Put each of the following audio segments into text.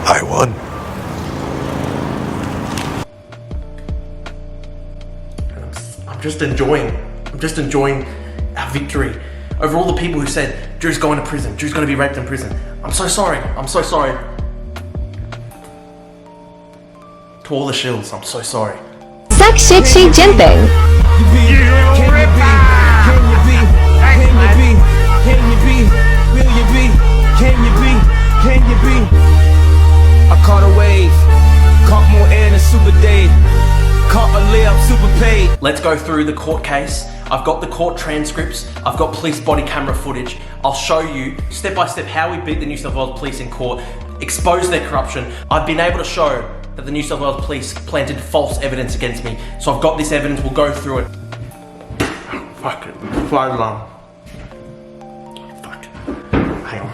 I won. I'm just enjoying our victory over all the people who said Drew's going to prison, Drew's going to be raped in prison. I'm so sorry. To all the shills, I'm so sorry. 싹식시 찐땡. I caught a wave, caught more air than Super Day, caught a layup, super paid. Let's go through the court case. I've got the court transcripts, I've got police body camera footage. I'll show you step by step how we beat the New South Wales Police in court, expose their corruption. I've been able to show that the New South Wales Police planted false evidence against me. So I've got this evidence, we'll go through it. Fuck it, fire alarm. Fuck, hang on.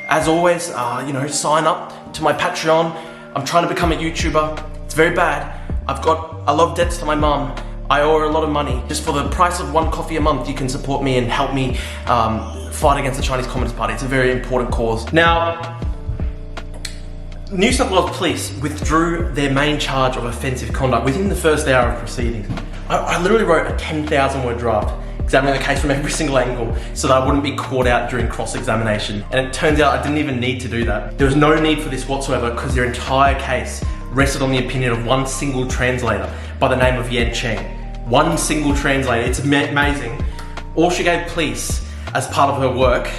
As always, sign up to my Patreon. I'm trying to become a YouTuber. It's very bad. I've got a lot of debts to my mum. I owe her a lot of money. Just for the price of one coffee a month, you can support me and help me fight against the Chinese Communist Party. It's a very important cause. Now, New South Wales Police withdrew their main charge of offensive conduct within the first hour of proceedings. I literally wrote a 10,000 word draft examining the case from every single angle so that I wouldn't be caught out during cross-examination. And it turns out I didn't even need to do that. There was no need for this whatsoever because their entire case rested on the opinion of one single translator by the name of Yan Cheng. One single translator, it's amazing. All she gave police as part of her work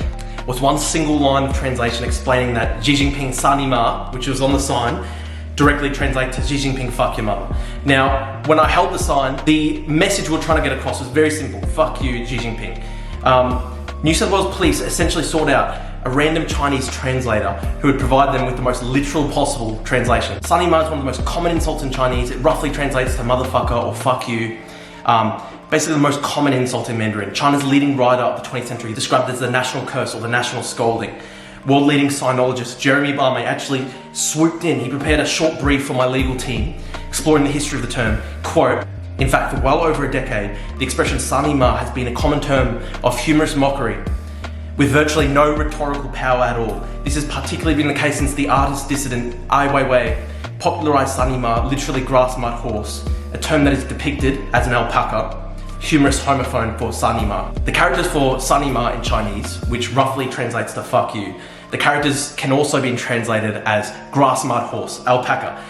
was one single line of translation explaining that Xi Jinping Sani Ma, which was on the sign, directly translate to Xi Jinping fuck your mother. Now, when I held the sign, the message we were trying to get across was very simple: fuck you, Xi Jinping. New South Wales Police essentially sought out a random Chinese translator who would provide them with the most literal possible translation. Sani Ma is one of the most common insults in Chinese. It roughly translates to motherfucker or fuck you. Basically the most common insult in Mandarin. China's leading writer of the 20th century described it as the national curse or the national scolding. World-leading sinologist Jeremy Barmay actually swooped in. He prepared a short brief for my legal team, exploring the history of the term. Quote, in fact, for well over a decade, the expression Sani Ma has been a common term of humorous mockery, with virtually no rhetorical power at all. This has particularly been the case since the artist dissident Ai Weiwei popularized Sani Ma, literally grass mud horse, a term that is depicted as an alpaca, humorous homophone for Sani Ma. The characters for Sani Ma in Chinese, which roughly translates to fuck you, the characters can also be translated as grass mud horse, alpaca.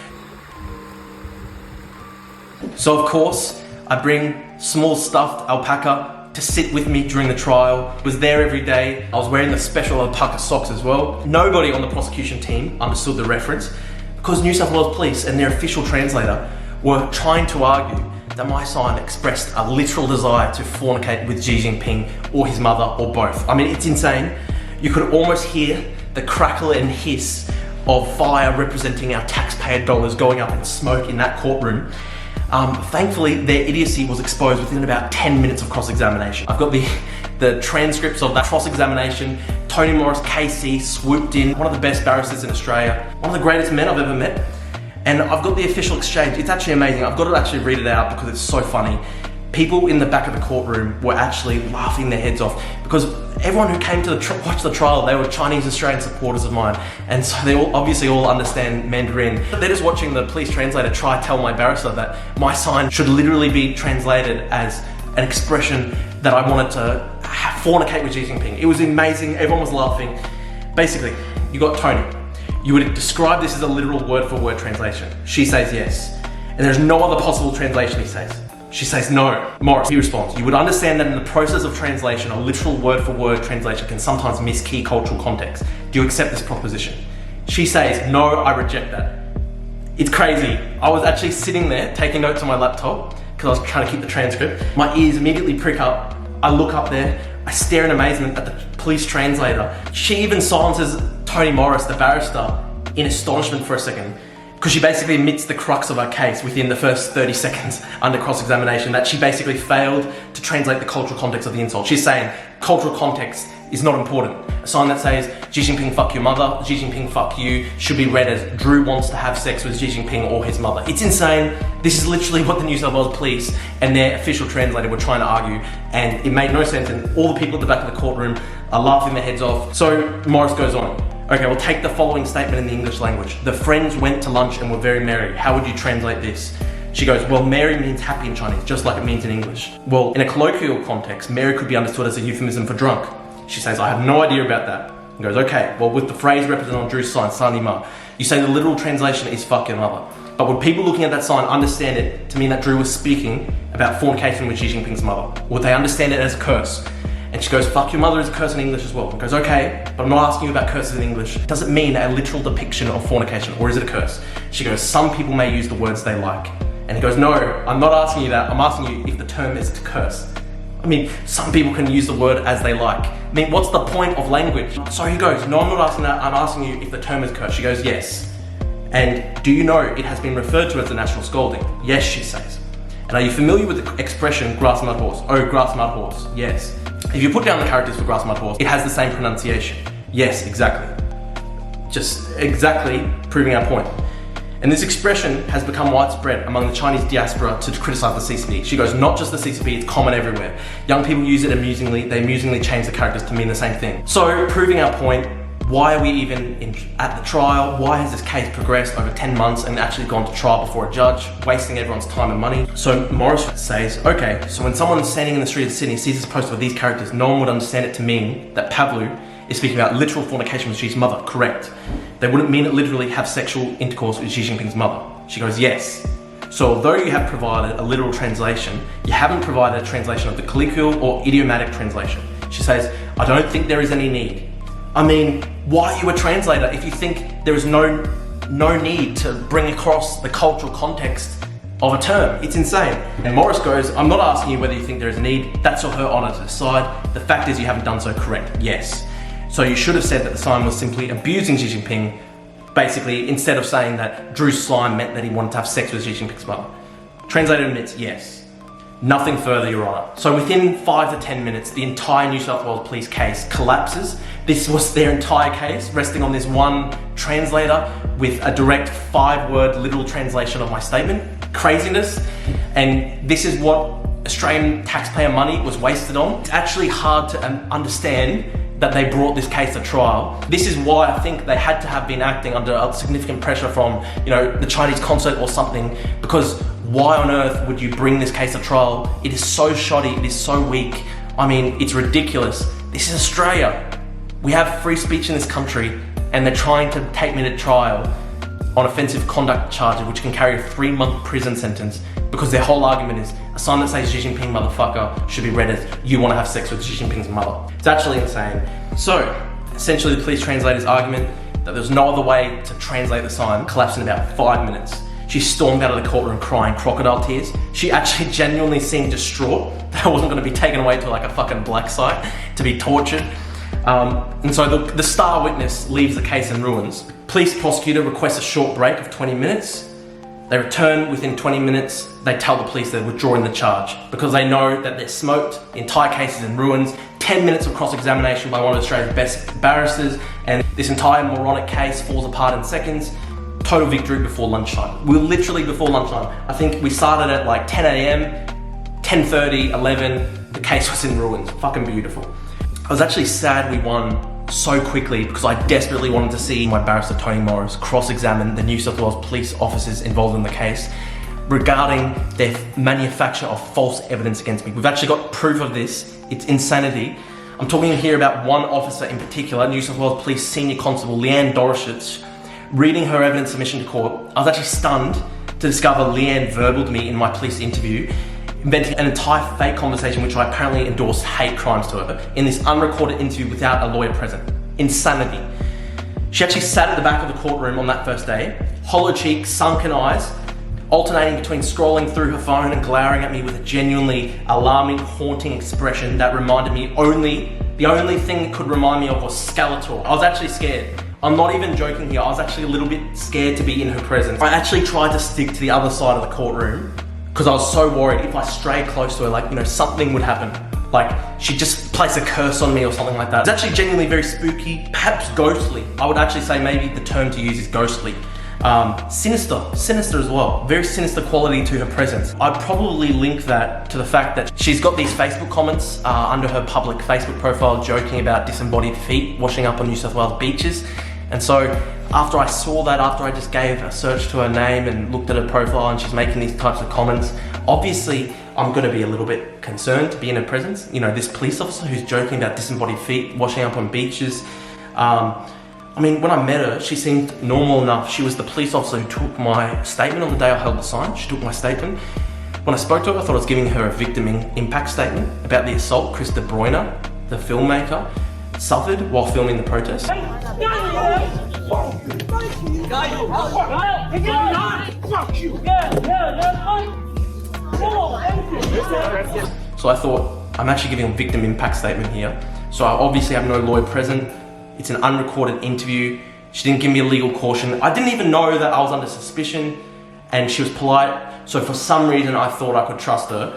So of course, I bring small stuffed alpaca to sit with me during the trial. Was there every day. I was wearing the special alpaca socks as well. Nobody on the prosecution team understood the reference because New South Wales Police and their official translator were trying to argue that my sign expressed a literal desire to fornicate with Xi Jinping or his mother or both. I mean, it's insane. You could almost hear the crackle and hiss of fire representing our taxpayer dollars going up in smoke in that courtroom. Thankfully, their idiocy was exposed within about 10 minutes of cross-examination. I've got the transcripts of that cross-examination. Tony Morris, KC, swooped in, one of the best barristers in Australia, one of the greatest men I've ever met. And I've got the official exchange. It's actually amazing. I've got to actually read it out because it's so funny. People in the back of the courtroom were actually laughing their heads off because everyone who came to watch the trial, they were Chinese Australian supporters of mine. And so they obviously all understand Mandarin. They're just watching the police translator try to tell my barrister that my sign should literally be translated as an expression that I wanted to fornicate with Xi Jinping. It was amazing. Everyone was laughing. Basically, you got Tony. You would describe this as a literal word-for-word translation. She says yes. And there's no other possible translation, he says. She says no. Morris, he responds, you would understand that in the process of translation, a literal word-for-word translation can sometimes miss key cultural context. Do you accept this proposition? She says, no, I reject that. It's crazy. I was actually sitting there taking notes on my laptop because I was trying to keep the transcript. My ears immediately prick up. I look up there. I stare in amazement at the police translator. She even silences Tony Morris, the barrister, in astonishment for a second, because she basically admits the crux of our case within the first 30 seconds under cross-examination, that she basically failed to translate the cultural context of the insult. She's saying cultural context is not important. A sign that says Xi Jinping fuck your mother, Xi Jinping fuck you, should be read as Drew wants to have sex with Xi Jinping or his mother. It's insane. This is literally what the New South Wales Police and their official translator were trying to argue, and it made no sense, and all the people at the back of the courtroom are laughing their heads off. So Morris goes on. Okay, well, take the following statement in the English language. The friends went to lunch and were very merry. How would you translate this? She goes, well, merry means happy in Chinese, just like it means in English. Well, in a colloquial context, merry could be understood as a euphemism for drunk. She says, I have no idea about that. And goes, okay, well, with the phrase represented on Drew's sign, Sani Ma, you say the literal translation is fuck your mother. But would people looking at that sign understand it to mean that Drew was speaking about fornication with Xi Jinping's mother? Would they understand it as a curse? And she goes, fuck your mother is a curse in English as well. And goes, okay, but I'm not asking you about curses in English. Does it mean a literal depiction of fornication, or is it a curse? She goes, some people may use the words they like. And he goes, no, I'm not asking you that. I'm asking you if the term is to curse. I mean, some people can use the word as they like. I mean, what's the point of language? So he goes, no, I'm not asking that. I'm asking you if the term is curse. She goes, yes. And do you know it has been referred to as the national scolding? Yes, she says. And are you familiar with the expression grass mud horse? Oh, grass mud horse. Yes. If you put down the characters for grass mud horse, it has the same pronunciation. Yes, exactly. Just exactly proving our point. And this expression has become widespread among the Chinese diaspora to criticize the CCP. She goes, not just the CCP, it's common everywhere. Young people use it amusingly, they amusingly change the characters to mean the same thing. So, proving our point, why are we even at the trial? Why has this case progressed over 10 months and actually gone to trial before a judge, wasting everyone's time and money? So Morris says, okay, so when someone standing in the street of Sydney sees this poster with these characters, no one would understand it to mean that Pavlu is speaking about literal fornication with Xi's mother, correct? They wouldn't mean it literally have sexual intercourse with Xi Jinping's mother. She goes, yes. So although you have provided a literal translation, you haven't provided a translation of the colloquial or idiomatic translation. She says, I don't think there is any need. I mean, why are you a translator if you think there is no need to bring across the cultural context of a term? It's insane. And Morris goes, I'm not asking you whether you think there is a need. That's for her honour to decide. The fact is you haven't done so correct. Yes. So you should have said that the sign was simply abusing Xi Jinping, basically, instead of saying that Drew's slime meant that he wanted to have sex with Xi Jinping's mother. Translator admits, yes. Nothing further, Your Honour. So within 5 to 10 minutes, the entire New South Wales Police case collapses. This was their entire case, resting on this one translator with a direct 5-word literal translation of my statement. Craziness. And this is what Australian taxpayer money was wasted on. It's actually hard to understand that they brought this case to trial. This is why I think they had to have been acting under a significant pressure from, the Chinese consulate or something, because why on earth would you bring this case to trial? It is so shoddy, it is so weak. I mean, it's ridiculous. This is Australia. We have free speech in this country, and they're trying to take me to trial on offensive conduct charges, which can carry a 3-month prison sentence, because their whole argument is a sign that says Xi Jinping motherfucker should be read as you want to have sex with Xi Jinping's mother. It's actually insane. So, essentially the police translator's argument that there's no other way to translate the sign collapsed in about 5 minutes. She stormed out of the courtroom crying crocodile tears. She actually genuinely seemed distraught that I wasn't going to be taken away to like a fucking black site to be tortured. And so the star witness leaves the case in ruins. Police prosecutor requests a short break of 20 minutes. They return within 20 minutes. They tell the police they're withdrawing the charge because they know that they're smoked. The entire case is in ruins. 10 minutes of cross-examination by one of Australia's best barristers, and this entire moronic case falls apart in seconds. Total victory before lunchtime. We were literally before lunchtime. I think we started at like 10 a.m, 10:30, 11, the case was in ruins. Fucking beautiful. I was actually sad we won so quickly because I desperately wanted to see my barrister Tony Morris cross-examine the New South Wales police officers involved in the case regarding their manufacture of false evidence against me. We've actually got proof of this. It's insanity. I'm talking here about one officer in particular, New South Wales Police Senior Constable Leanne Dorishitz. Reading her evidence submission to court, I was actually stunned to discover Leanne verbaled me in my police interview, inventing an entire fake conversation which I apparently endorsed hate crimes to her in this unrecorded interview without a lawyer present. Insanity. She actually sat at the back of the courtroom on that first day, hollow cheeks, sunken eyes, alternating between scrolling through her phone and glowering at me with a genuinely alarming, haunting expression that reminded me the only thing it could remind me of was Skeletor. I was actually scared. I'm not even joking here, I was actually a little bit scared to be in her presence. I actually tried to stick to the other side of the courtroom because I was so worried if I strayed close to her, something would happen. Like, she'd just place a curse on me or something like that. It's actually genuinely very spooky, perhaps ghostly. I would actually say maybe the term to use is ghostly. Sinister as well. Very sinister quality to her presence. I'd probably link that to the fact that she's got these Facebook comments under her public Facebook profile joking about disembodied feet washing up on New South Wales beaches. And so after I saw that, after I just gave a search to her name and looked at her profile and she's making these types of comments, obviously I'm gonna be a little bit concerned to be in her presence. You know, this police officer who's joking about disembodied feet, washing up on beaches. I mean, when I met her, she seemed normal enough. She was the police officer who took my statement on the day I held the sign. She took my statement. When I spoke to her, I thought I was giving her a victim impact statement about the assault Chris De Bruyne, the filmmaker, suffered while filming the protest. So I thought, I'm actually giving a victim impact statement here. So I obviously have no lawyer present. It's an unrecorded interview. She didn't give me a legal caution. I didn't even know that I was under suspicion, and she was polite. So for some reason, I thought I could trust her.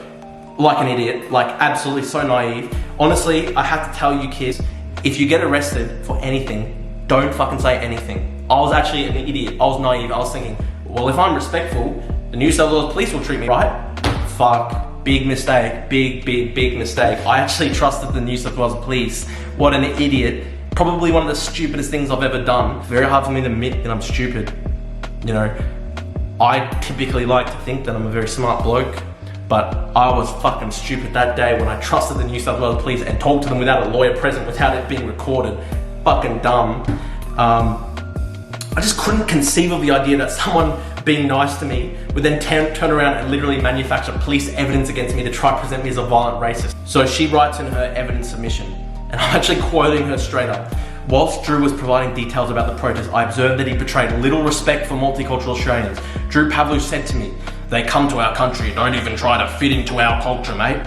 Like an idiot, like absolutely so naive. Honestly, I have to tell you kids, if you get arrested for anything, don't fucking say anything. I was actually an idiot. I was naive. I was thinking, well, if I'm respectful, the New South Wales Police will treat me right. Fuck, big mistake, big mistake. I actually trusted the New South Wales Police. What an idiot. Probably one of the stupidest things I've ever done. It's very hard for me to admit that I'm stupid. You know, I typically like to think that I'm a very smart bloke, but I was fucking stupid that day when I trusted the New South Wales Police and talked to them without a lawyer present, without it being recorded. Fucking dumb. I just couldn't conceive of the idea that someone being nice to me would then turn around and literally manufacture police evidence against me to try to present me as a violent racist. So she writes in her evidence submission, and I'm actually quoting her straight up. Whilst Drew was providing details about the protest, I observed that he betrayed little respect for multicultural Australians. Drew Pavlu said to me, "They come to our country and don't even try to fit into our culture, mate."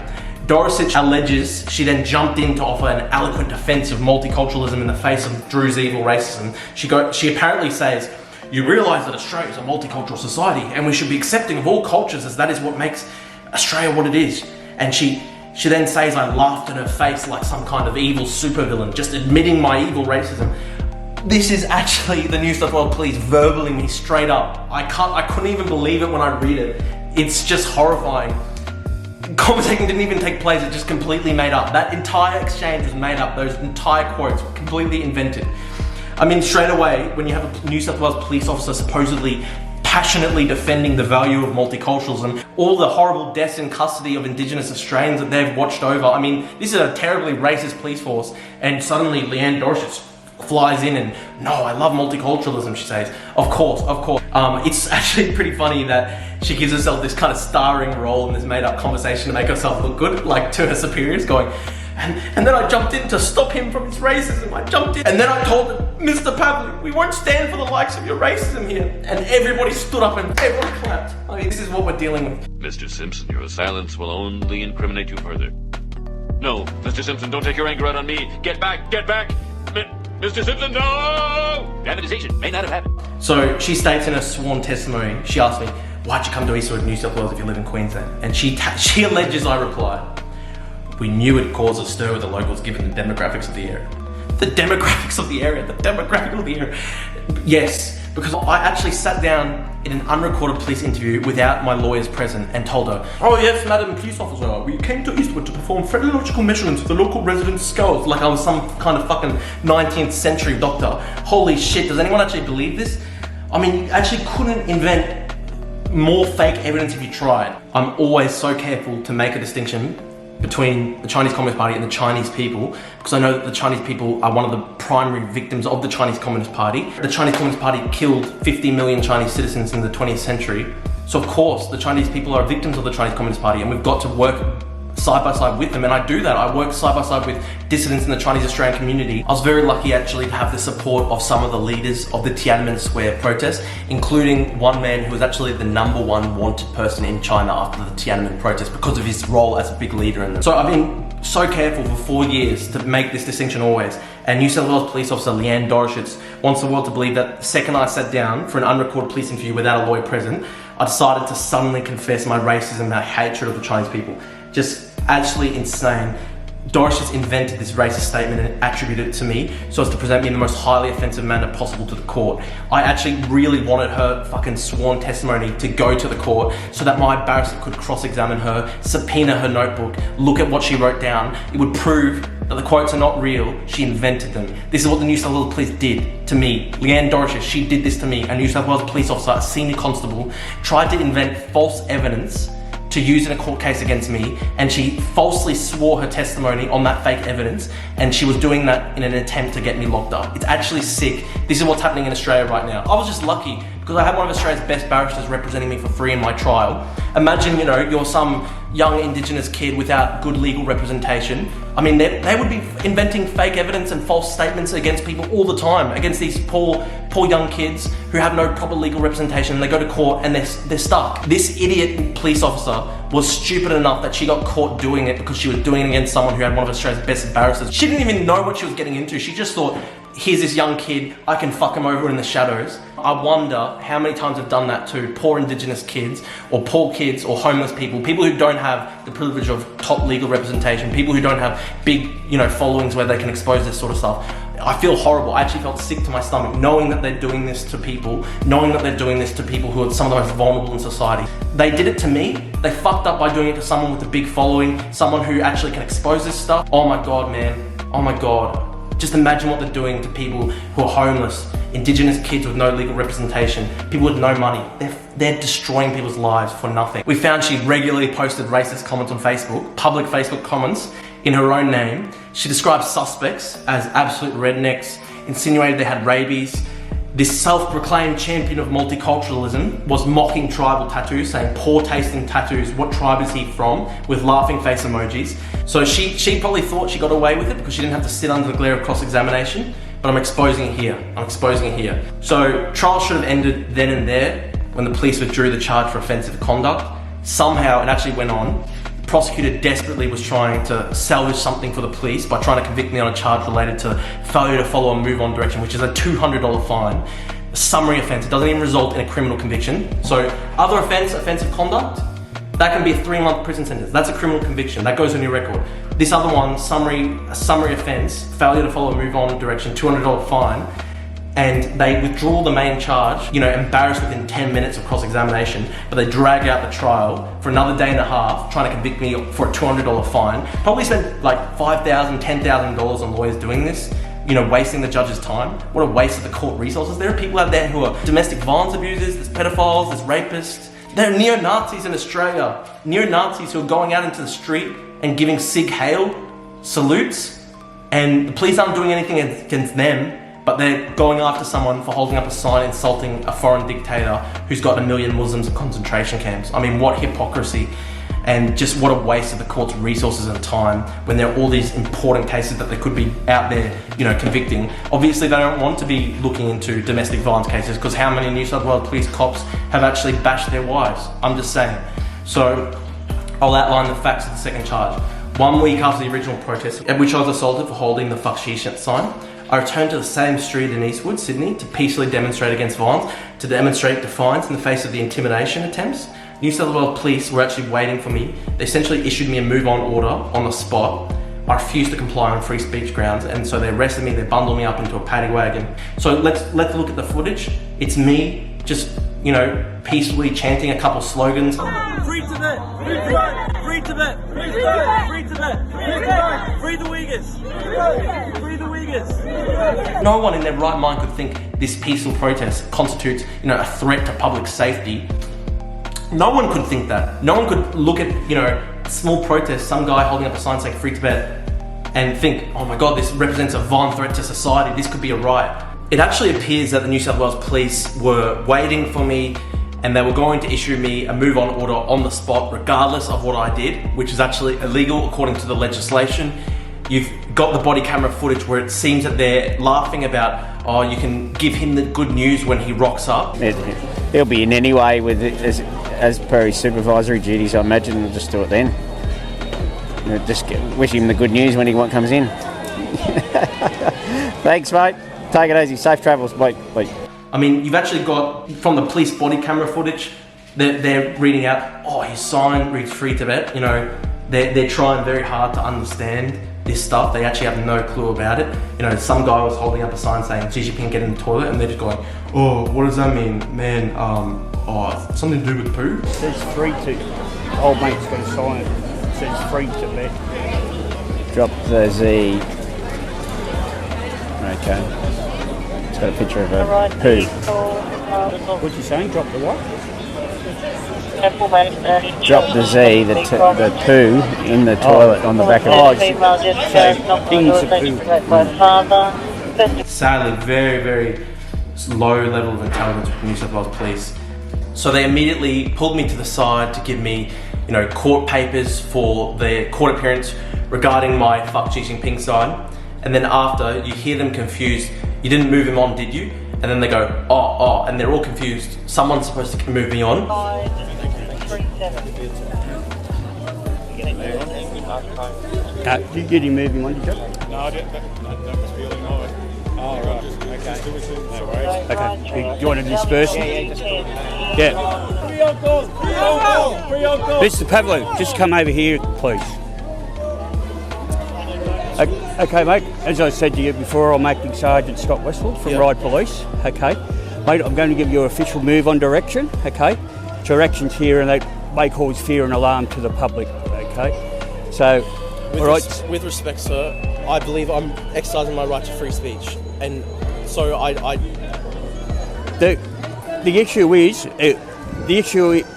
Dorosic alleges she then jumped in to offer an eloquent defense of multiculturalism in the face of Drew's evil racism. She apparently says, "You realize that Australia is a multicultural society and we should be accepting of all cultures, as that is what makes Australia what it is." And she then says I laughed in her face like some kind of evil supervillain, just admitting my evil racism. This is actually the New South Wales Police verbaling me straight up. I couldn't even believe it when I read it. It's just horrifying. Conversating didn't even take place, it just completely made up. That entire exchange was made up. Those entire quotes were completely invented. I mean, straight away, when you have a New South Wales police officer supposedly passionately defending the value of multiculturalism, all the horrible deaths in custody of Indigenous Australians that they've watched over. I mean, this is a terribly racist police force, and suddenly Leanne Dorshitz flies in and, "No, I love multiculturalism," she says. Of course. It's actually pretty funny that she gives herself this kind of starring role in this made-up conversation to make herself look good, like to her superiors, going, and then I jumped in to stop him from his racism. I jumped in, and then I told him, "Mr. Pavlu, we won't stand for the likes of your racism here." And everybody stood up and everyone clapped. I mean, this is what we're dealing with. Mr. Simpson, your silence will only incriminate you further. No, Mr. Simpson, don't take your anger out on me. Get back, get back. Mr. Simpson, no! Dramatization may not have happened. So she states in her sworn testimony, she asked me, "Why'd you come to Eastwood, New South Wales if you live in Queensland?" And she alleges I replied, "We knew it'd cause a stir with the locals given the demographics of the area." The demographics of the area. Yes, because I actually sat down in an unrecorded police interview without my lawyers present and told her, "Oh yes, Madam Police Officer, we came to Eastwood to perform phrenological measurements of the local residents' skulls," like I was some kind of fucking 19th century doctor. Holy shit, does anyone actually believe this? I mean, you actually couldn't invent more fake evidence if you tried. I'm always so careful to make a distinction between the Chinese Communist Party and the Chinese people, because I know that the Chinese people are one of the primary victims of the Chinese Communist Party. The Chinese Communist Party killed 50 million Chinese citizens in the 20th century. So of course, the Chinese people are victims of the Chinese Communist Party, and we've got to work side by side with them, and I do that. I work side by side with dissidents in the Chinese Australian community. I was very lucky actually to have the support of some of the leaders of the Tiananmen Square protest, including one man who was actually the #1 wanted person in China after the Tiananmen protest because of his role as a big leader in them. So I've been so careful for 4 years to make this distinction always. And New South Wales Police Officer Leanne Dorshitz wants the world to believe that the second I sat down for an unrecorded police interview without a lawyer present, I decided to suddenly confess my racism and my hatred of the Chinese people. Just actually insane. Doris just invented this racist statement and attributed it to me so as to present me in the most highly offensive manner possible to the court. I actually really wanted her fucking sworn testimony to go to the court so that my barrister could cross-examine her, subpoena her notebook, look at what she wrote down. It would prove that the quotes are not real, she invented them. This is what the New South Wales Police did to me. Leanne Dorrish, she did this to me. A New South Wales police officer, a senior constable, tried to invent false evidence to use in a court case against me, and she falsely swore her testimony on that fake evidence, and she was doing that in an attempt to get me locked up. It's actually sick. This is what's happening in Australia right now. I was just lucky because I had one of Australia's best barristers representing me for free in my trial. Imagine, you know, you're some young Indigenous kid without good legal representation. I mean, they would be inventing fake evidence and false statements against people all the time, against these poor young kids who have no proper legal representation. They go to court and they're stuck. This idiot police officer was stupid enough that she got caught doing it because she was doing it against someone who had one of Australia's best barristers. She didn't even know what she was getting into. She just thought, here's this young kid, I can fuck him over in the shadows. I wonder how many times I've done that to poor Indigenous kids or poor kids or homeless people who don't have the privilege of top legal representation, people who don't have big, you know, followings where they can expose this sort of stuff. I feel horrible. I actually felt sick to my stomach knowing that they're doing this to people, knowing that they're doing this to people who are some of the most vulnerable in society. They did it to me. They fucked up by doing it to someone with a big following, someone who actually can expose this stuff. Oh my God, man. Oh my God. Just imagine what they're doing to people who are homeless, Indigenous kids with no legal representation, people with no money. They're destroying people's lives for nothing. We found she regularly posted racist comments on Facebook, public Facebook comments, in her own name. She described suspects as absolute rednecks, insinuated they had rabies. This self-proclaimed champion of multiculturalism was mocking tribal tattoos, saying poor tasting tattoos, what tribe is he from, with laughing face emojis. So she probably thought she got away with it because she didn't have to sit under the glare of cross-examination, but I'm exposing it here. I'm exposing it here. So trial should have ended then and there when the police withdrew the charge for offensive conduct. Somehow it actually went on. The prosecutor desperately was trying to salvage something for the police by trying to convict me on a charge related to failure to follow a move-on direction, which is a $200 fine. A summary offence. It doesn't even result in a criminal conviction. So other offence, offensive conduct, that can be a 3-month prison sentence. That's a criminal conviction. That goes on your record. This other one, a summary offence, failure to follow a move-on direction, $200 fine, and they withdraw the main charge, you know, embarrassed within 10 minutes of cross-examination, but they drag out the trial for another day and a half, trying to convict me for a $200 fine. Probably spent like $5,000, $10,000 on lawyers doing this, you know, wasting the judge's time. What a waste of the court resources. There are people out there who are domestic violence abusers, there's pedophiles, there's rapists. There are neo-Nazis in Australia. Neo-Nazis who are going out into the street and giving Sig Heil salutes, and the police aren't doing anything against them, but they're going after someone for holding up a sign insulting a foreign dictator who's got 1 million Muslims in concentration camps. I mean, what hypocrisy, and just what a waste of the court's resources and time when there are all these important cases that they could be out there, you know, convicting. Obviously they don't want to be looking into domestic violence cases because how many New South Wales police cops have actually bashed their wives? I'm just saying. So I'll outline the facts of the second charge. 1 week after the original protest, at which I was assaulted for holding the "fuck she" sign, I returned to the same street in Eastwood, Sydney, to peacefully demonstrate against violence, to demonstrate defiance in the face of the intimidation attempts. New South Wales Police were actually waiting for me. They essentially issued me a move-on order on the spot. I refused to comply on free speech grounds, and so they arrested me, they bundled me up into a paddy wagon. So let's look at the footage. It's me just, you know, peacefully chanting a couple slogans. Free Tibet! Free Tibet! Free Tibet! Free Tibet! Free Tibet! Free the Uyghurs! Free the Uyghurs! No one in their right mind could think this peaceful protest constitutes, you know, a threat to public safety. No one could think that. No one could look at, you know, a small protest, some guy holding up a sign saying "Free Tibet," and think, oh my God, this represents a violent threat to society, this could be a riot. It actually appears that the New South Wales Police were waiting for me and they were going to issue me a move-on order on the spot regardless of what I did, which is actually illegal according to the legislation. You've got the body camera footage where it seems that they're laughing about, oh, you can give him the good news when he rocks up. He'll be in any way with it, as per his supervisory duties. I imagine we'll just do it then. You know, just wish him the good news when he comes in. Thanks, mate. Take it easy. Safe travels. Bye. I mean, you've actually got, from the police body camera footage, they're reading out, oh, his sign reads "Free Tibet." You know, they're trying very hard to understand this stuff, they actually have no clue about it. You know, some guy was holding up a sign saying Xi Jinping get in the toilet, and they're just going, oh, what does that mean? Man, oh, something to do with poo? It says free to, old mate's got a sign, it says free to let. Drop the Z. Okay. It's got a picture of a poo. What's he saying? Drop the what? Drop the Z, the poo, in the toilet on the back of it. Sadly, very, very low level of intelligence with New South Wales Police. So they immediately pulled me to the side to give me, you know, court papers for their court appearance regarding my fuck Xi Jinping sign. And then after, you hear them confused. You didn't move him on, did you? And then they go, oh, and they're all confused. Someone's supposed to move me on. You get him moving on, did you? No, I didn't. That must be all right. Oh, right. Okay. No worries. Okay. Do you want to disperse? Yeah. Mr. Pavlo, just come over here, please. Okay, mate. As I said to you before, I'm Acting Sergeant Scott Westwood from Ryde Police. Okay, mate. I'm going to give you an official move-on direction. Okay, directions here, and they may cause fear and alarm to the public. Okay, so With respect, sir, I believe I'm exercising my right to free speech, and so the issue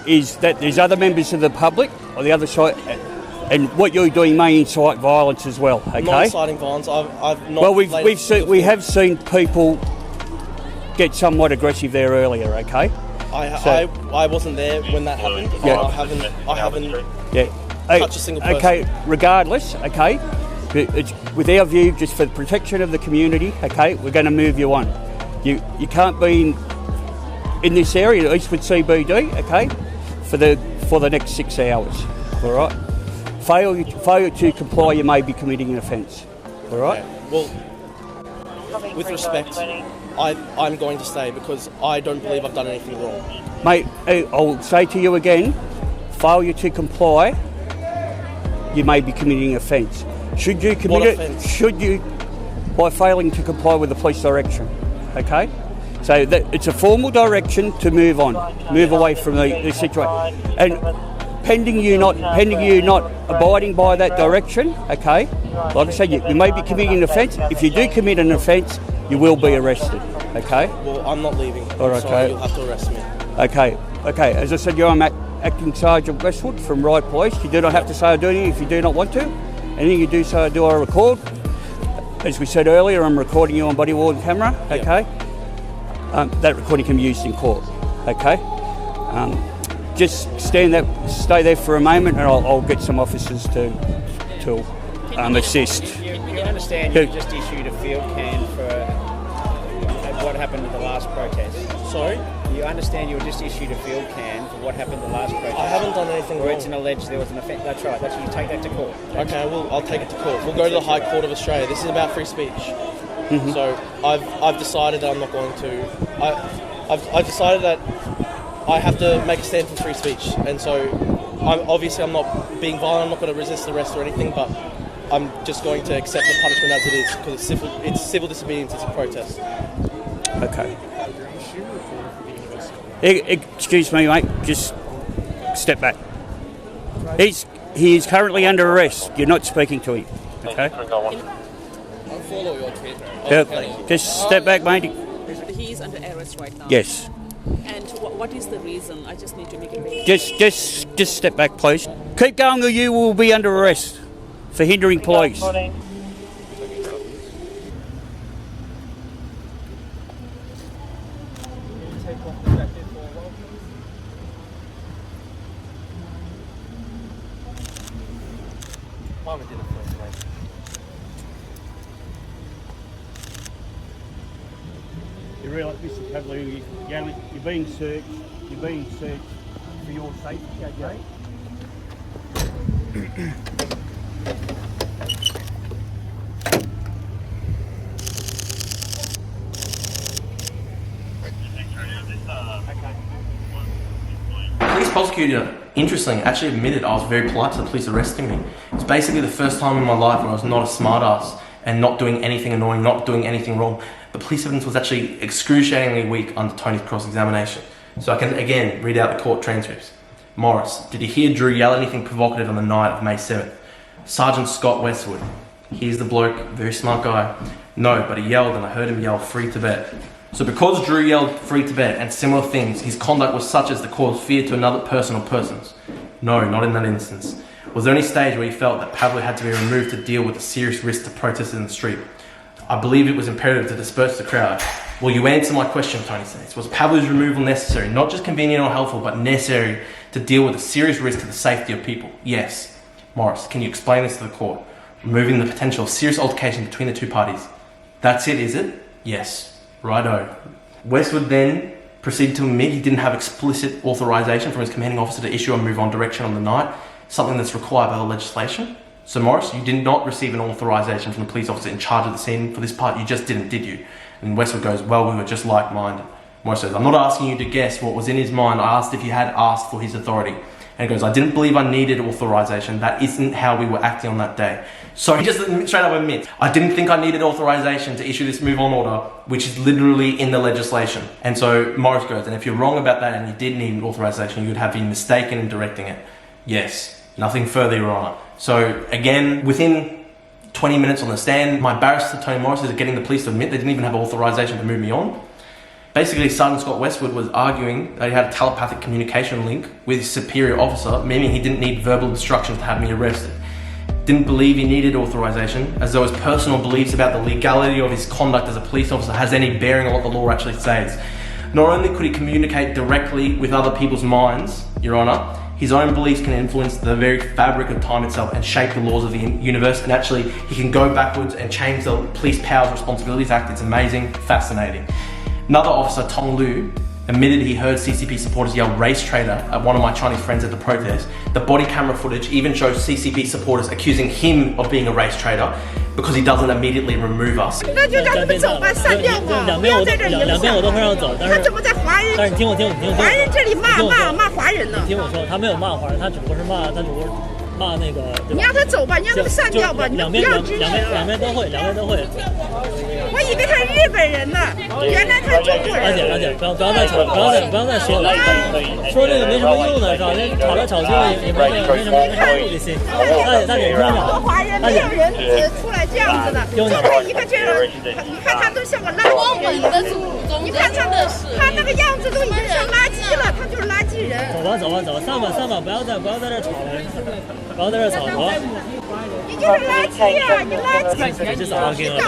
is that there's other members of the public on the other side. And what you're doing may incite violence as well. Okay. Not inciting violence. I've not. Well, we have seen people get somewhat aggressive there earlier. Okay. I wasn't there when that happened. Yeah. I haven't. Yeah. Touched a single person. Okay. Regardless. Okay. It's, with our view, just for the protection of the community. Okay. We're going to move you on. You can't be in this area, Eastwood CBD. Okay. For the next 6 hours. All right. Fail to comply, you may be committing an offence. All right? Okay. Well, with respect, I'm going to stay because I don't believe I've done anything wrong. Mate, I'll say to you again, failure to comply, you may be committing an offence. Should you commit What it? offence? Should you, by failing to comply with the police direction. Okay? So it's a formal direction to move on, move away from the situation. And pending you not abiding by that direction, okay, like I said, you may be committing an offence. If you do commit an offence, you will be arrested, okay? Well, I'm not leaving. All right, so okay. You'll have to arrest me. Okay. As I said, I'm Acting Sergeant Westwood from Ryde Police. You do not have to say or do anything if you do not want to. Anything you do say or do, I record. As we said earlier, I'm recording you on body-worn camera, okay? That recording can be used in court, okay? Just stay there for a moment, and I'll get some officers to assist. You understand you just issued a field can for what happened at the last protest? Sorry? You understand you were just issued a field can for what happened at the last protest? I haven't done anything Or wrong. it's an alleged there was an offence. That's right. You take that to court. Okay, well, I'll take it to court. We'll go to the High Court of Australia. This is about free speech. Mm-hmm. So I've decided that I'm not going to. I've decided that I have to make a stand for free speech, and so I'm not being violent. I'm not going to resist arrest or anything, but I'm just going to accept the punishment as it is because it's civil disobedience. It's a protest. Okay. Excuse me, mate. Just step back. He is currently under arrest. You're not speaking to him. Okay. I'll follow your kid. Just step back, mate. He is under arrest right now. Yes. And what is the reason? I just need to make it. Just step back, please. Keep going, or you will be under arrest for hindering police. You realise, Mr. Pavlo, you're being searched. You're being searched for your safety, okay? Police prosecutor interestingly, actually admitted I was very polite to the police arresting me. It's basically the first time in my life where I was not a smartass and not doing anything annoying, not doing anything wrong. The police evidence was actually excruciatingly weak under Tony's cross-examination. So I can again read out the court transcripts. Morris, did you hear Drew yell anything provocative on the night of May 7th? Sergeant Scott Westwood, here's the bloke, very smart guy. No, but he yelled and I heard him yell free Tibet. So because Drew yelled free Tibet and similar things, his conduct was such as to cause fear to another person or persons? No, not in that instance. Was there any stage where you felt that Pablo had to be removed to deal with the serious risk to protesters in the street? I believe it was imperative to disperse the crowd. Well, you answer my question, Tony says. Was Pablo's removal necessary, not just convenient or helpful, but necessary to deal with a serious risk to the safety of people? Yes. Morris, can you explain this to the court? Removing the potential of serious altercation between the two parties. That's it, is it? Yes. Righto. Westwood then proceeded to admit he didn't have explicit authorization from his commanding officer to issue a move-on direction on the night, something that's required by the legislation. So Morris, you did not receive an authorization from the police officer in charge of the scene for this part, you just didn't, did you? And Westwood goes, well, we were just like-minded. Morris says, I'm not asking you to guess what was in his mind, I asked if you had asked for his authority. And he goes, I didn't believe I needed authorization, that isn't how we were acting on that day. So he just straight up admits, I didn't think I needed authorization to issue this move-on order, which is literally in the legislation. And so Morris goes, and if you're wrong about that and you did need authorization, you would have been mistaken in directing it. Yes, nothing further, Your Honor. So again, within 20 minutes on the stand, my barrister, Tony Morris, is getting the police to admit they didn't even have authorization to move me on. Basically, Sergeant Scott Westwood was arguing that he had a telepathic communication link with his superior officer, meaning he didn't need verbal instructions to have me arrested. Didn't believe he needed authorization, as though his personal beliefs about the legality of his conduct as a police officer has any bearing on what the law actually says. Not only could he communicate directly with other people's minds, Your Honor, his own beliefs can influence the very fabric of time itself and shape the laws of the universe, and actually he can go backwards and change the Police Powers Responsibilities Act. It's amazing, fascinating. Another officer, Tong Lu, admitted he heard CCP supporters yell race traitor at one of my Chinese friends at the protest. The body camera footage even shows CCP supporters accusing him of being a race traitor because he doesn't immediately remove us. 那就让他们走吧，散掉吧，不要在这里影响。两边我都会让走，但是他怎么在华人？但是你听我华人这里骂华人呢？听我说，他没有骂华人，他只不过是骂那个。你让他走吧，你让他们散掉吧，你不要支持。两边都会。我以为他是日本人呢，原来他是中国人。阿姐，不要再说了，说这个没什么用的，是吧？吵来吵去也没什么目的性。大姐，说华人没有人出来这样子的，就他一个这样，你看他都像个垃圾人。你看他那个样子都已经像垃圾了，他就是垃圾人。走吧，散吧，不要在这吵了，不要在这吵了。你就是垃圾呀！你垃圾！你倒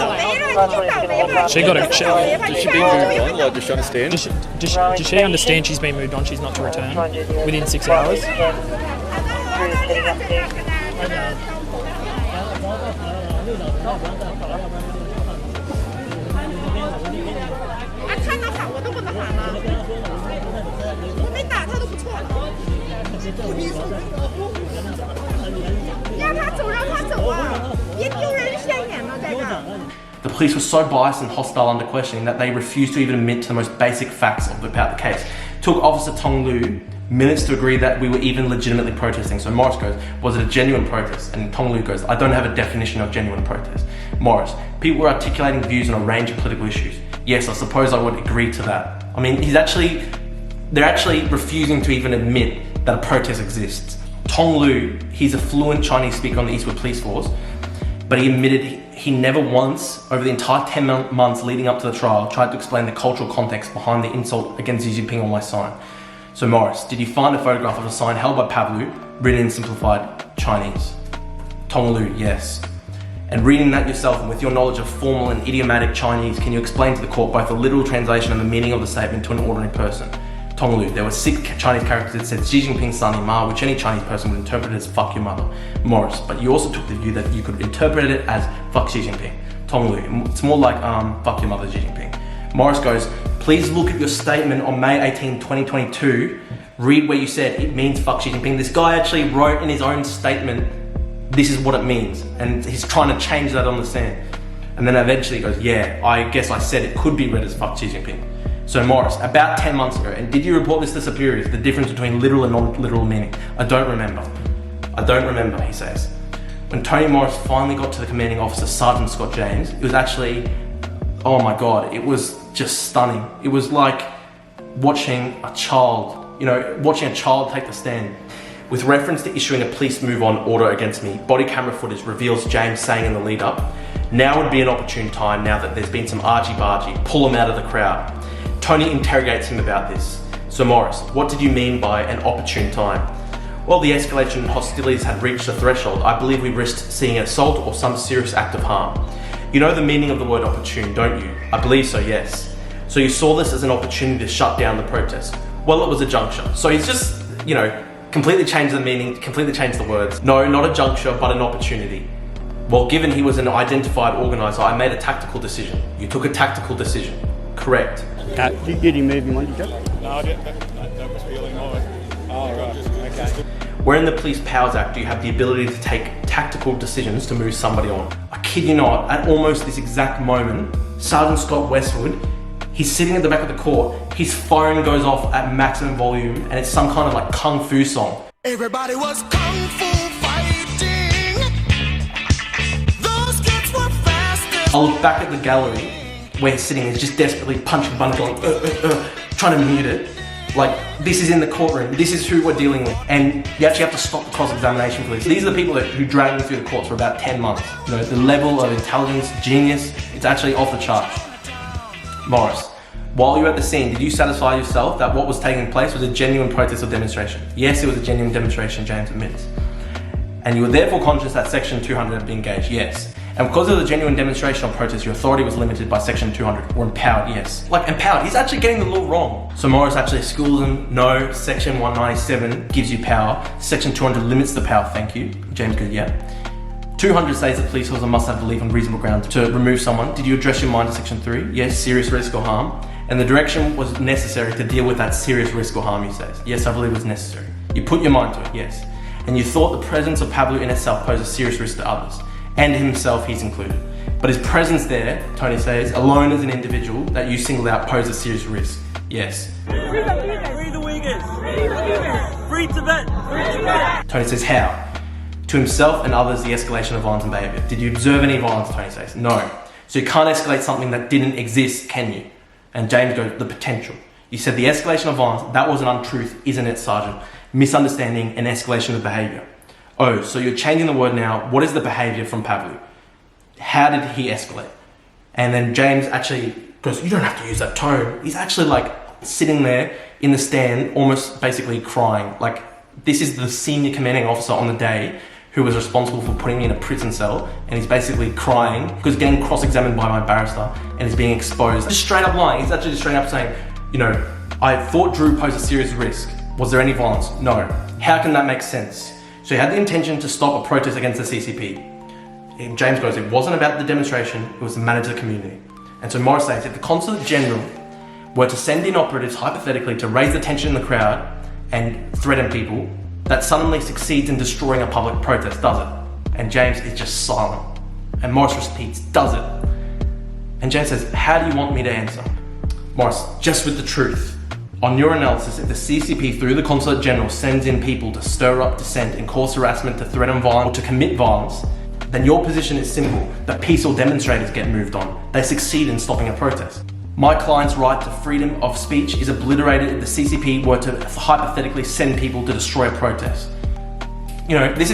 霉了！ She got it. Did she be moved on? Like, does she understand? Does she understand she's been moved on? She's not to return within 6 hours. 看他喊我都不能喊了，我没打他都不错了。让他走啊！别丢人现眼了，在这儿。 The police were so biased and hostile under questioning that they refused to even admit to the most basic facts about the case. It took Officer Tong Lu minutes to agree that we were even legitimately protesting. So Morris goes, was it a genuine protest? And Tong Lu goes, I don't have a definition of genuine protest. Morris, people were articulating views on a range of political issues. Yes, I suppose I would agree to that. I mean, they're actually refusing to even admit that a protest exists. Tong Lu, he's a fluent Chinese speaker on the Eastwood Police Force, but he admitted he never once, over the entire 10 months leading up to the trial, tried to explain the cultural context behind the insult against Xi Jinping on my sign. So Morris, did you find a photograph of a sign held by Pablo, written in simplified Chinese? Tong Lu, yes. And reading that yourself and with your knowledge of formal and idiomatic Chinese, can you explain to the court both the literal translation and the meaning of the statement to an ordinary person? Tong Lu, there were 6 Chinese characters that said Xi Jinping Sunny Ma, which any Chinese person would interpret as fuck your mother. Morris, but you also took the view that you could interpret it as fuck Xi Jinping. Tong Lu, it's more like fuck your mother Xi Jinping. Morris goes, please look at your statement on May 18, 2022. Read where you said it means fuck Xi Jinping. This guy actually wrote in his own statement, this is what it means. And he's trying to change that on the stand. And then eventually he goes, yeah, I guess I said it could be read as fuck Xi Jinping. So Morris, about 10 months ago, and did you report this to superiors, the difference between literal and non-literal meaning? I don't remember, he says. When Tony Morris finally got to the commanding officer, Sergeant Scott James, it was actually, oh my God, it was just stunning. It was like watching a child, watching a child take the stand. With reference to issuing a police move on order against me, body camera footage reveals James saying in the lead up, now would be an opportune time now that there's been some argy-bargy, pull him out of the crowd. Tony interrogates him about this. So Morris, what did you mean by an opportune time? Well, the escalation and hostilities had reached a threshold. I believe we risked seeing assault or some serious act of harm. You know the meaning of the word opportune, don't you? I believe so, yes. So you saw this as an opportunity to shut down the protest. Well, it was a juncture. So he's just, completely changed the meaning, completely changed the words. No, not a juncture, but an opportunity. Well, given he was an identified organiser, I made a tactical decision. You took a tactical decision. Correct. Did he move him on, did you? No, I didn't. That was feeling right. Oh, right. Okay. Where in the Police Powers Act do you have the ability to take tactical decisions to move somebody on? I kid you not, at almost this exact moment, Sergeant Scott Westwood, he's sitting at the back of the court, his phone goes off at maximum volume, and it's some kind of like kung fu song. Everybody was kung fu fighting. Those kids were fast. I look back at the gallery where he's sitting, he's just desperately punching the button, going, trying to mute it. Like, this is in the courtroom, this is who we're dealing with, and you actually have to stop the cross-examination for this. These are the people who dragged me through the courts for about 10 months. The level of intelligence, genius, it's actually off the charts. Morris, while you were at the scene, did you satisfy yourself that what was taking place was a genuine protest or demonstration? Yes, it was a genuine demonstration, James admits. And you were therefore conscious that Section 200 had been engaged? Yes. And because of the genuine demonstration or protest, your authority was limited by Section 200, or empowered, yes. Like, empowered, he's actually getting the law wrong. So Morris actually schools him, no, Section 197 gives you power, Section 200 limits the power, thank you. James goes, yeah. 200 says that police officers must have belief on reasonable grounds to remove someone. Did you address your mind to Section 3? Yes, serious risk or harm. And the direction was necessary to deal with that serious risk or harm, you say. Yes, I believe it was necessary. You put your mind to it, yes. And you thought the presence of Pablo in itself posed a serious risk to others. And himself, he's included. But his presence there, Tony says, alone as an individual that you singled out posed a serious risk. Yes. Free the Uyghurs! Free Tibet! Tony says, how? To himself and others, the escalation of violence and behaviour. Did you observe any violence, Tony says? No. So you can't escalate something that didn't exist, can you? And James goes, the potential. You said the escalation of violence, that was an untruth, isn't it, Sergeant? Misunderstanding and escalation of behaviour. Oh, so you're changing the word now. What is the behaviour from Pablo? How did he escalate? And then James actually goes, you don't have to use that tone. He's actually like sitting there in the stand, almost basically crying. Like, this is the senior commanding officer on the day who was responsible for putting me in a prison cell, and he's basically crying because he's getting cross-examined by my barrister and he's being exposed. Just straight up lying. He's actually just straight up saying, I thought Drew posed a serious risk. Was there any violence? No. How can that make sense? So he had the intention to stop a protest against the CCP. And James goes, it wasn't about the demonstration, it was to manage the community. And so Morris says, if the Consulate General were to send in operatives hypothetically to raise the tension in the crowd and threaten people, that suddenly succeeds in destroying a public protest, does it? And James is just silent. And Morris repeats, does it? And James says, how do you want me to answer? Morris, just with the truth. On your analysis, if the CCP through the Consulate General sends in people to stir up dissent and cause harassment, to threaten violence, or to commit violence, then your position is simple, that peaceful demonstrators get moved on. They succeed in stopping a protest. My client's right to freedom of speech is obliterated if the CCP were to hypothetically send people to destroy a protest. This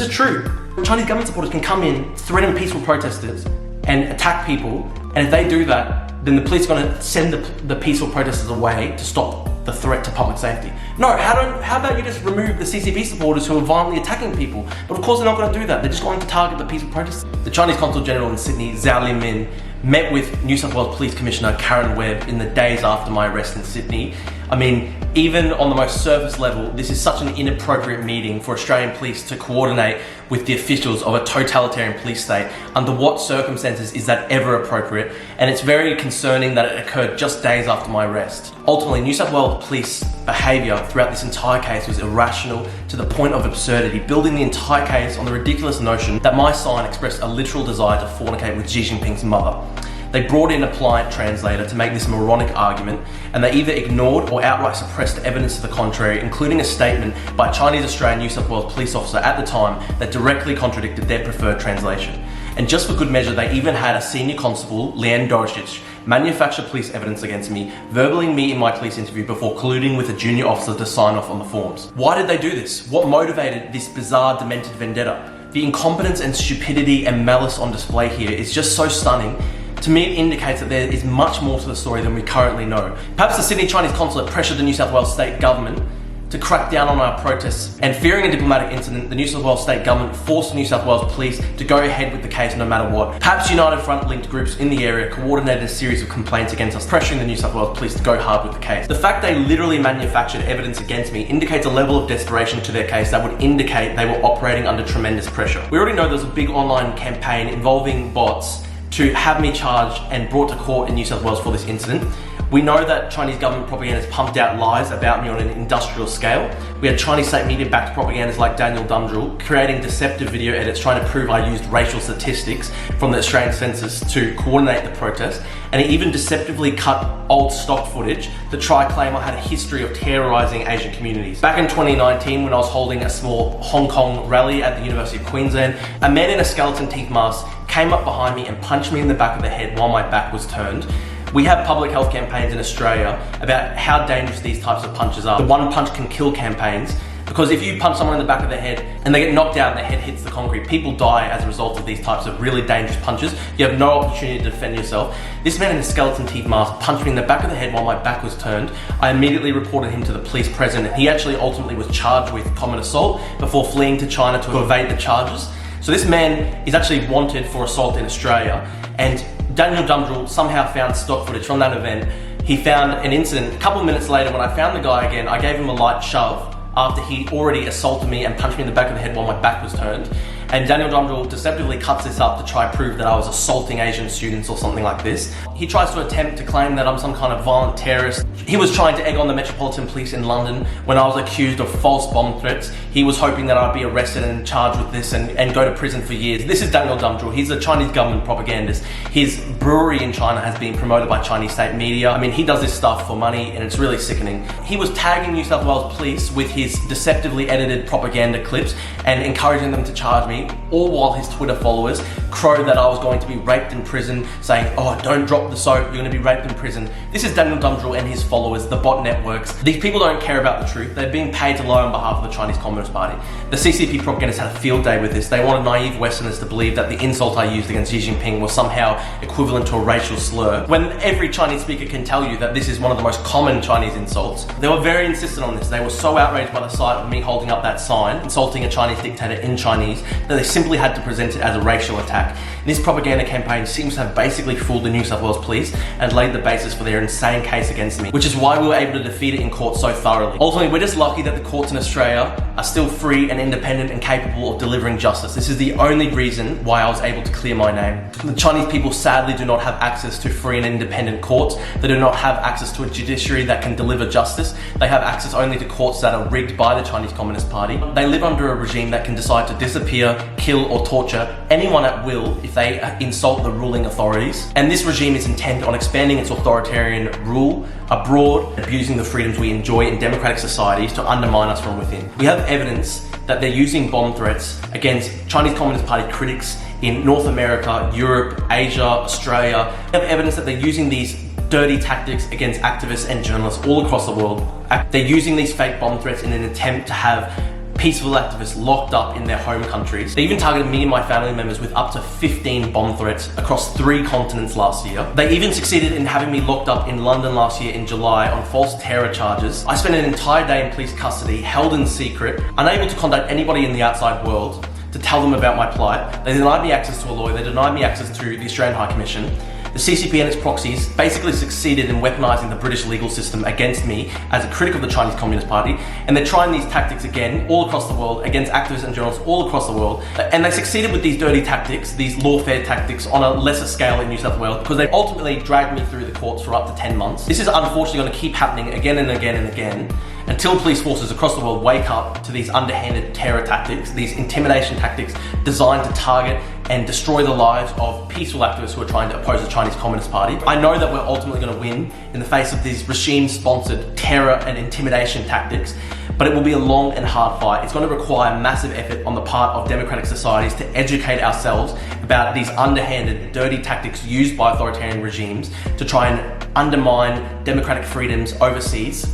is true. Chinese government supporters can come in, threaten peaceful protesters, and attack people, and if they do that, then the police are going to send the peaceful protesters away to stop the threat to public safety. No, how about you just remove the CCP supporters who are violently attacking people? But of course they're not going to do that. They're just going to target the peaceful protesters. The Chinese Consul General in Sydney, Zhao Linmin, met with New South Wales Police Commissioner Karen Webb in the days after my arrest in Sydney. I mean, even on the most surface level, this is such an inappropriate meeting for Australian police to coordinate with the officials of a totalitarian police state. Under what circumstances is that ever appropriate? And it's very concerning that it occurred just days after my arrest. Ultimately, New South Wales Police behaviour throughout this entire case was irrational to the point of absurdity, building the entire case on the ridiculous notion that my sign expressed a literal desire to fornicate with Xi Jinping's mother. They brought in a pliant translator to make this moronic argument, and they either ignored or outright suppressed evidence to the contrary, including a statement by a Chinese Australian New South Wales police officer at the time that directly contradicted their preferred translation. And just for good measure, they even had a senior constable, Leanne Dorosic, manufacture police evidence against me, verbaling me in my police interview before colluding with a junior officer to sign off on the forms. Why did they do this? What motivated this bizarre, demented vendetta? The incompetence and stupidity and malice on display here is just so stunning. To me, it indicates that there is much more to the story than we currently know. Perhaps the Sydney Chinese consulate pressured the New South Wales state government to crack down on our protests, and fearing a diplomatic incident, the New South Wales state government forced the New South Wales Police to go ahead with the case no matter what. Perhaps United Front-linked groups in the area coordinated a series of complaints against us, pressuring the New South Wales Police to go hard with the case. The fact they literally manufactured evidence against me indicates a level of desperation to their case that would indicate they were operating under tremendous pressure. We already know there's a big online campaign involving bots to have me charged and brought to court in New South Wales for this incident. We know that Chinese government propaganda has pumped out lies about me on an industrial scale. We had Chinese state media backed propagandists like Daniel Dumdrill creating deceptive video edits trying to prove I used racial statistics from the Australian census to coordinate the protest, and he even deceptively cut old stock footage to try to claim I had a history of terrorising Asian communities. Back in 2019, when I was holding a small Hong Kong rally at the University of Queensland, a man in a skeleton teeth mask came up behind me and punched me in the back of the head while my back was turned. We have public health campaigns in Australia about how dangerous these types of punches are. The one punch can kill campaigns, because if you punch someone in the back of the head and they get knocked out and their head hits the concrete, people die as a result of these types of really dangerous punches. You have no opportunity to defend yourself. This man in a skeleton teeth mask punched me in the back of the head while my back was turned. I immediately reported him to the police present, and he actually ultimately was charged with common assault before fleeing to China to evade the charges. So this man is actually wanted for assault in Australia, and Daniel Dumdrill somehow found stock footage from that event. He found an incident. A couple of minutes later, when I found the guy again, I gave him a light shove after he already assaulted me and punched me in the back of the head while my back was turned. And Daniel Dumdrill deceptively cuts this up to try to prove that I was assaulting Asian students or something like this. He tries to attempt to claim that I'm some kind of violent terrorist. He was trying to egg on the Metropolitan Police in London when I was accused of false bomb threats. He was hoping that I'd be arrested and charged with this and go to prison for years. This is Daniel Dumdrill. He's a Chinese government propagandist. His brewery in China has been promoted by Chinese state media. I mean, he does this stuff for money and it's really sickening. He was tagging New South Wales Police with his deceptively edited propaganda clips and encouraging them to charge me, all while his Twitter followers crowed that I was going to be raped in prison, saying, "Oh, don't drop the soap, you're going to be raped in prison." This is Daniel Dumdrill and his followers, the bot networks. These people don't care about the truth. They're being paid to lie on behalf of the Chinese Communist Party. The CCP propagandists had a field day with this. They wanted naive Westerners to believe that the insult I used against Xi Jinping was somehow equivalent to a racial slur, when every Chinese speaker can tell you that this is one of the most common Chinese insults. They were very insistent on this. They were so outraged by the sight of me holding up that sign, insulting a Chinese dictator in Chinese, that they simply had to present it as a racial attack. And this propaganda campaign seems to have basically fooled the New South Wales Police and laid the basis for their insane case against me, which is why we were able to defeat it in court so thoroughly. Ultimately, we're just lucky that the courts in Australia are still free and independent and capable of delivering justice. This is the only reason why I was able to clear my name. The Chinese people sadly do not have access to free and independent courts. They do not have access to a judiciary that can deliver justice. They have access only to courts that are rigged by the Chinese Communist Party. They live under a regime that can decide to disappear, kill or torture anyone at will if they insult the ruling authorities. And this regime is intent on expanding its authoritarian rule abroad, abusing the freedoms we enjoy in democratic societies to undermine us from within. We have evidence that they're using bomb threats against Chinese Communist Party critics in North America, Europe, Asia, Australia. We have evidence that they're using these dirty tactics against activists and journalists all across the world. They're using these fake bomb threats in an attempt to have peaceful activists locked up in their home countries. They even targeted me and my family members with up to 15 bomb threats across 3 continents last year. They even succeeded in having me locked up in London last year in July on false terror charges. I spent an entire day in police custody, held in secret, unable to contact anybody in the outside world to tell them about my plight. They denied me access to a lawyer, they denied me access to the Australian High Commission. The CCP and its proxies basically succeeded in weaponising the British legal system against me as a critic of the Chinese Communist Party, and they're trying these tactics again all across the world against activists and journalists all across the world. And they succeeded with these dirty tactics, these lawfare tactics, on a lesser scale in New South Wales, because they ultimately dragged me through the courts for up to 10 months. This is unfortunately going to keep happening again and again and again until police forces across the world wake up to these underhanded terror tactics, these intimidation tactics designed to target and destroy the lives of peaceful activists who are trying to oppose the Chinese Communist Party. I know that we're ultimately going to win in the face of these regime-sponsored terror and intimidation tactics, but it will be a long and hard fight. It's going to require massive effort on the part of democratic societies to educate ourselves about these underhanded, dirty tactics used by authoritarian regimes to try and undermine democratic freedoms overseas.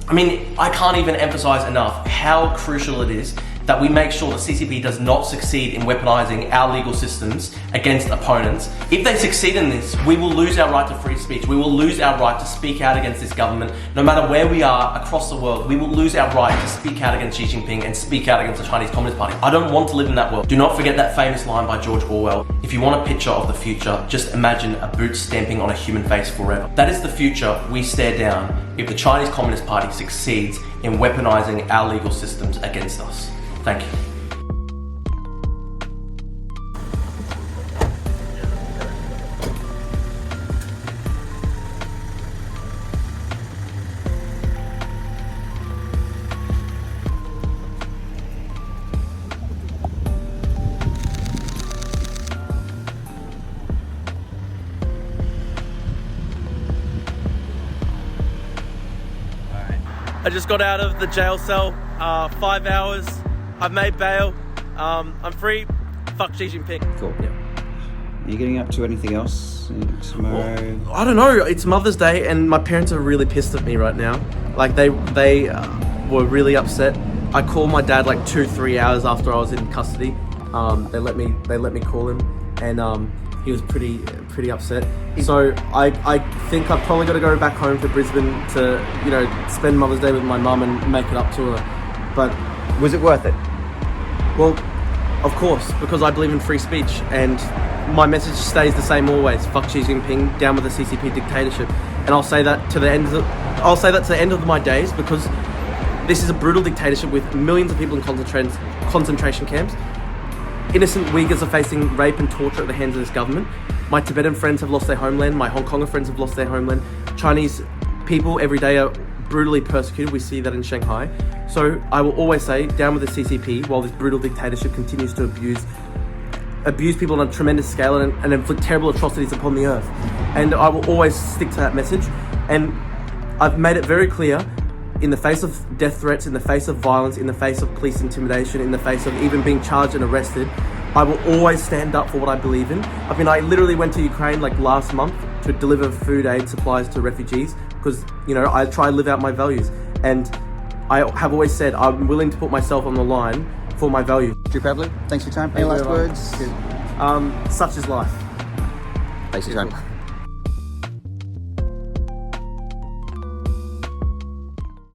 I mean, I can't even emphasize enough how crucial it is that we make sure the CCP does not succeed in weaponizing our legal systems against opponents. If they succeed in this, we will lose our right to free speech. We will lose our right to speak out against this government. No matter where we are across the world, we will lose our right to speak out against Xi Jinping and speak out against the Chinese Communist Party. I don't want to live in that world. Do not forget that famous line by George Orwell. If you want a picture of the future, just imagine a boot stamping on a human face forever. That is the future we stare down if the Chinese Communist Party succeeds in weaponizing our legal systems against us. Thank you. I just got out of the jail cell, 5 hours. I've made bail. I'm free. Fuck Xi Jinping. Cool. Yeah. Are you getting up to anything else tomorrow? Well, I don't know. It's Mother's Day, and my parents are really pissed at me right now. Like they were really upset. I called my dad like 2-3 hours after I was in custody. They let me call him, and he was pretty upset. So I think I've probably got to go back home to Brisbane to spend Mother's Day with my mum and make it up to her. But was it worth it? Well, of course, because I believe in free speech, and my message stays the same always. Fuck Xi Jinping, down with the CCP dictatorship. And I'll say that to the end of my days, because this is a brutal dictatorship with millions of people in concentration camps. Innocent Uyghurs are facing rape and torture at the hands of this government. My Tibetan friends have lost their homeland. My Hong Konger friends have lost their homeland. Chinese people every day are brutally persecuted. We see that in Shanghai. So I will always say, down with the CCP, while this brutal dictatorship continues to abuse people on a tremendous scale and inflict terrible atrocities upon the earth. And I will always stick to that message. And I've made it very clear, in the face of death threats, in the face of violence, in the face of police intimidation, in the face of even being charged and arrested, I will always stand up for what I believe in. I mean, I literally went to Ukraine like last month to deliver food aid supplies to refugees because, I try to live out my values. And I have always said I'm willing to put myself on the line for my values. Drew Pavley, thanks for your time. Any last words? Such is life. Thanks for your time.